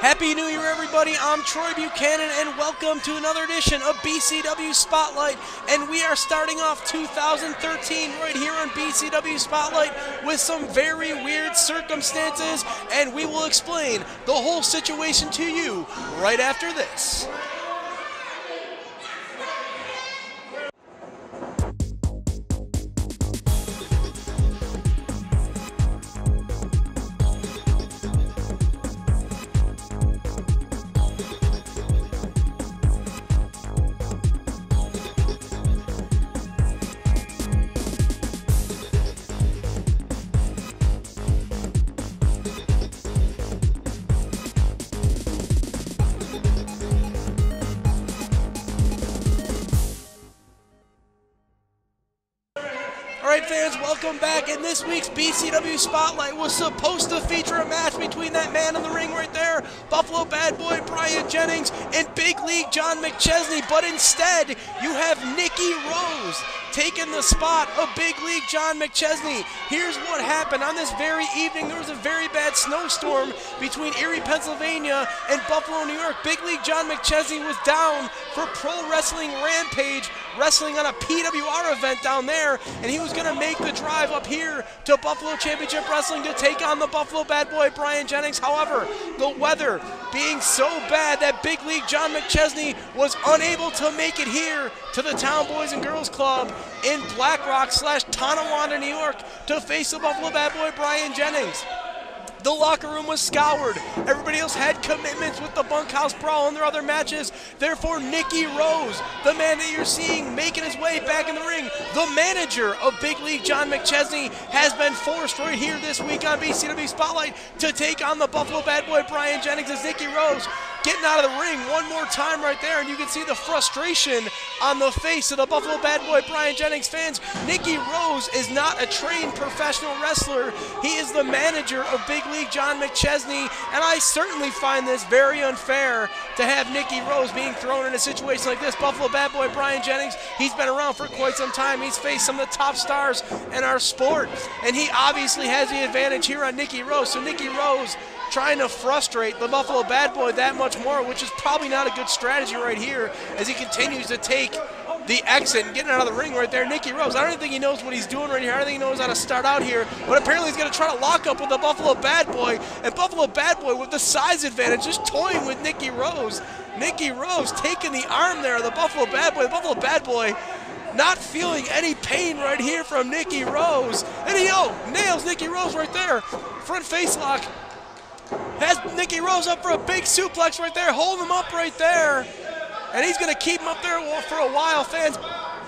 Happy New Year, everybody. I'm Troy Buchanan, and welcome to another edition of BCW Spotlight. And we are starting off 2013 right here on BCW Spotlight with some very weird circumstances, and we will explain the whole situation to you right after this. Alright fans, welcome back, and this week's BCW Spotlight was supposed to feature a match between that man in the ring right there, Buffalo Bad Boy Brian Jennings, and Big League John McChesney, but instead you have Nikki Rose taking the spot of Big League John McChesney. Here's what happened. On this very evening, there was a very bad snowstorm between Erie, Pennsylvania and Buffalo, New York. Big League John McChesney was down for Pro Wrestling Rampage, wrestling on a PWR event down there, and he was going to make the drive up here to Buffalo Championship Wrestling to take on the Buffalo Bad Boy Brian Jennings. However, the weather being so bad that Big League John McChesney was unable to make it here to the Town Boys and Girls Club in Black Rock / Tonawanda, New York, to face the Buffalo Bad Boy Brian Jennings. The locker room was scoured. Everybody else had commitments with the Bunkhouse Brawl and their other matches. Therefore, Nikki Rose, the man that you're seeing making his way back in the ring, the manager of Big League John McChesney, has been forced right here this week on BCW Spotlight to take on the Buffalo Bad Boy Brian Jennings as Nikki Rose getting out of the ring one more time right there, and you can see the frustration on the face of the Buffalo Bad Boy Brian Jennings fans. Nikki Rose is not a trained professional wrestler. He is the manager of Big League John McChesney, and I certainly find this very unfair to have Nikki Rose being thrown in a situation like this. Buffalo Bad Boy Brian Jennings, he's been around for quite some time. He's faced some of the top stars in our sport, and he obviously has the advantage here on Nikki Rose. So Nikki Rose trying to frustrate the Buffalo Bad Boy that much more, which is probably not a good strategy right here as he continues to take the exit and getting out of the ring right there. Nikki Rose, I don't even think he knows what he's doing right here. I don't think he knows how to start out here, but apparently he's going to try to lock up with the Buffalo Bad Boy, and Buffalo Bad Boy with the size advantage just toying with Nikki Rose. Nikki Rose taking the arm there of the Buffalo Bad Boy. The Buffalo Bad Boy not feeling any pain right here from Nikki Rose, and he nails Nikki Rose right there. Front face lock. Has Nikki Rose up for a big suplex right there, holding him up right there. And he's going to keep him up there for a while, fans.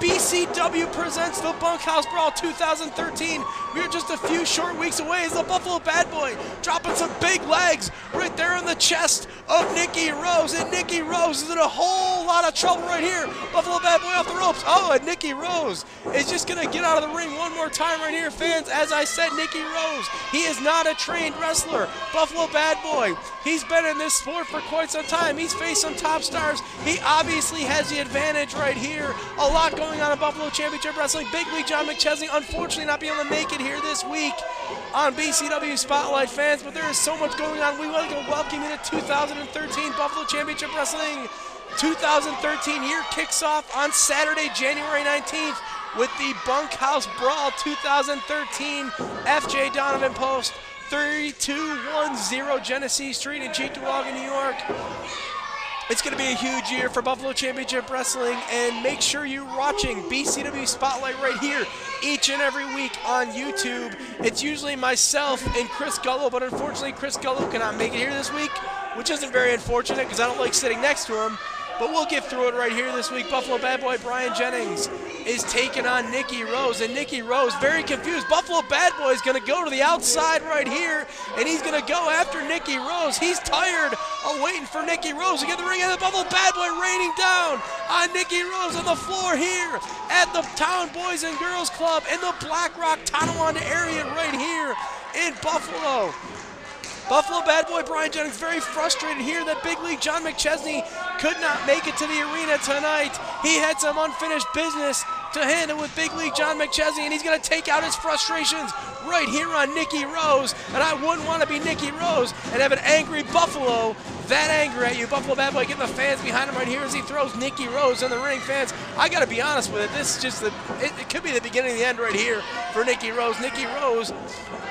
BCW presents the Bunkhouse Brawl 2013. We are just a few short weeks away as the Buffalo Bad Boy dropping some big legs right there on the chest of Nikki Rose. And Nikki Rose is in a whole lot of trouble right here. Buffalo Bad Boy off the ropes. Oh, and Nikki Rose is just going to get out of the ring one more time right here, fans. As I said, Nikki Rose, he is not a trained wrestler. Buffalo Bad Boy, he's been in this sport for quite some time. He's faced some top stars. He obviously has the advantage right here. A lot going on in Buffalo Championship Wrestling. Big League John McChesney unfortunately not being able to make it here this week on BCW Spotlight, fans, but there is so much going on. We want to welcome you to 2013 Buffalo Championship Wrestling. 2013 year kicks off on Saturday, January 19th with the Bunkhouse Brawl 2013 FJ Donovan Post 3210 Genesee Street in Cheektowaga, New York. It's going to be a huge year for Buffalo Championship Wrestling, and make sure you're watching BCW Spotlight right here each and every week on YouTube. It's usually myself and Chris Gullo, but unfortunately Chris Gullo cannot make it here this week, which isn't very unfortunate because I don't like sitting next to him. But we'll get through it right here this week. Buffalo Bad Boy Brian Jennings is taking on Nikki Rose, and Nikki Rose very confused. Buffalo Bad Boy is going to go to the outside right here, and he's going to go after Nikki Rose. He's tired of waiting for Nikki Rose to get the ring, and the Buffalo Bad Boy raining down on Nikki Rose on the floor here at the Town Boys and Girls Club in the Black Rock, Tonawanda area right here in Buffalo. Buffalo Bad Boy Brian Jennings very frustrated here that Big League John McChesney could not make it to the arena tonight. He had some unfinished business to handle with Big League John McChesney, and he's going to take out his frustrations right here on Nicky Rose. And I wouldn't want to be Nicky Rose and have an angry Buffalo that angry at you. Buffalo Bad Boy getting the fans behind him right here as he throws Nicky Rose in the ring. Fans, I got to be honest with it. This is just it could be the beginning of the end right here for Nicky Rose. Nicky Rose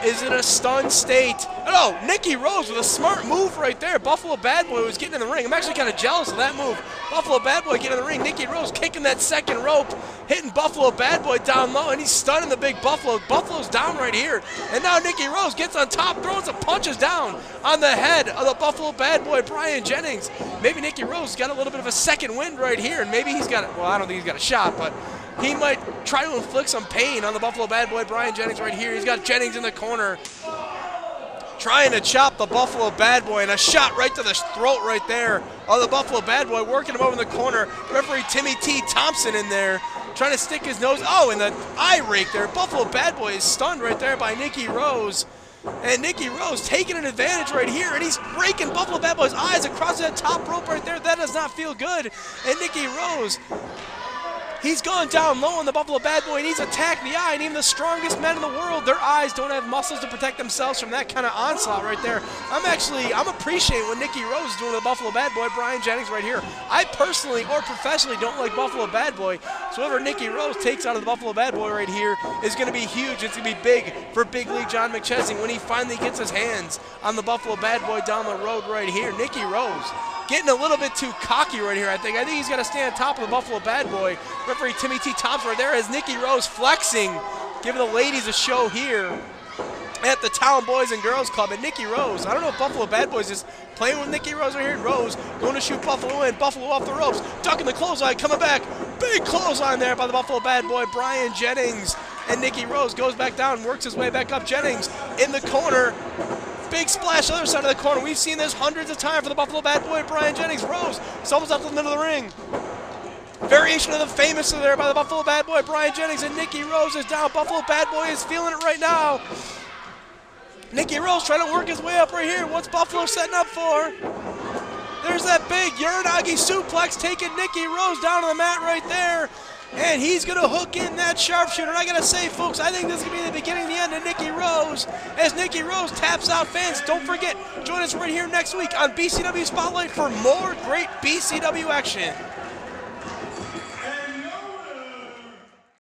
is in a stunned state. Oh, Nicky Rose with a smart move right there. Buffalo Bad Boy was getting in the ring. I'm actually kind of jealous of that move. Buffalo Bad Boy getting in the ring. Nicky Rose kicking that second rope, hitting Buffalo Bad Boy down low, and he's stunning the big Buffalo. Buffalo's down right here. And now Nicky Rose gets on top, throwing some punches down on the head of the Buffalo Bad Boy, Brian Jennings. Maybe Nicky Rose got a little bit of a second wind right here, and maybe he's got it. Well, I don't think he's got a shot, but he might try to inflict some pain on the Buffalo Bad Boy, Brian Jennings right here. He's got Jennings in the corner, trying to chop the Buffalo Bad Boy, and a shot right to the throat right there of the Buffalo Bad Boy, working him over in the corner. Referee Timmy T. Thompson in there, trying to stick his nose. Oh, and the eye rake there. Buffalo Bad Boy is stunned right there by Nicky Rose. And Nicky Rose taking an advantage right here, and he's raking Buffalo Bad Boy's eyes across that top rope right there. That does not feel good. And Nicky Rose, he's gone down low on the Buffalo Bad Boy, and he's attacked the eye. And even the strongest men in the world, their eyes don't have muscles to protect themselves from that kind of onslaught right there. I'm appreciating what Nicky Rose is doing to the Buffalo Bad Boy, Brian Jennings right here. I personally or professionally don't like Buffalo Bad Boy, so whatever Nicky Rose takes out of the Buffalo Bad Boy right here is going to be huge. It's going to be big for Big League John McChesney when he finally gets his hands on the Buffalo Bad Boy down the road right here. Nicky Rose getting a little bit too cocky right here, I think. He's got to stay on top of the Buffalo Bad Boy. Referee Timmy T. Thompson right there as Nicky Rose flexing, giving the ladies a show here at the Town Boys and Girls Club. And Nicky Rose, I don't know if Buffalo Bad Boys is playing with Nicky Rose right here. Rose going to shoot Buffalo in. Buffalo off the ropes, ducking the clothesline, coming back. Big clothesline there by the Buffalo Bad Boy, Brian Jennings. And Nicky Rose goes back down, works his way back up. Jennings in the corner. Big splash, other side of the corner. We've seen this hundreds of times for the Buffalo Bad Boy, Brian Jennings. Rose stumbles up to the middle of the ring. Variation of the famous there by the Buffalo Bad Boy, Brian Jennings, and Nicky Rose is down. Buffalo Bad Boy is feeling it right now. Nicky Rose trying to work his way up right here. What's Buffalo setting up for? There's that big Uranagi suplex taking Nicky Rose down to the mat right there. And he's going to hook in that sharpshooter. And I got to say, folks, I think this is going to be the beginning of the end of Nicky Rose. As Nicky Rose taps out. Fans, don't forget, join us right here next week on BCW Spotlight for more great BCW action.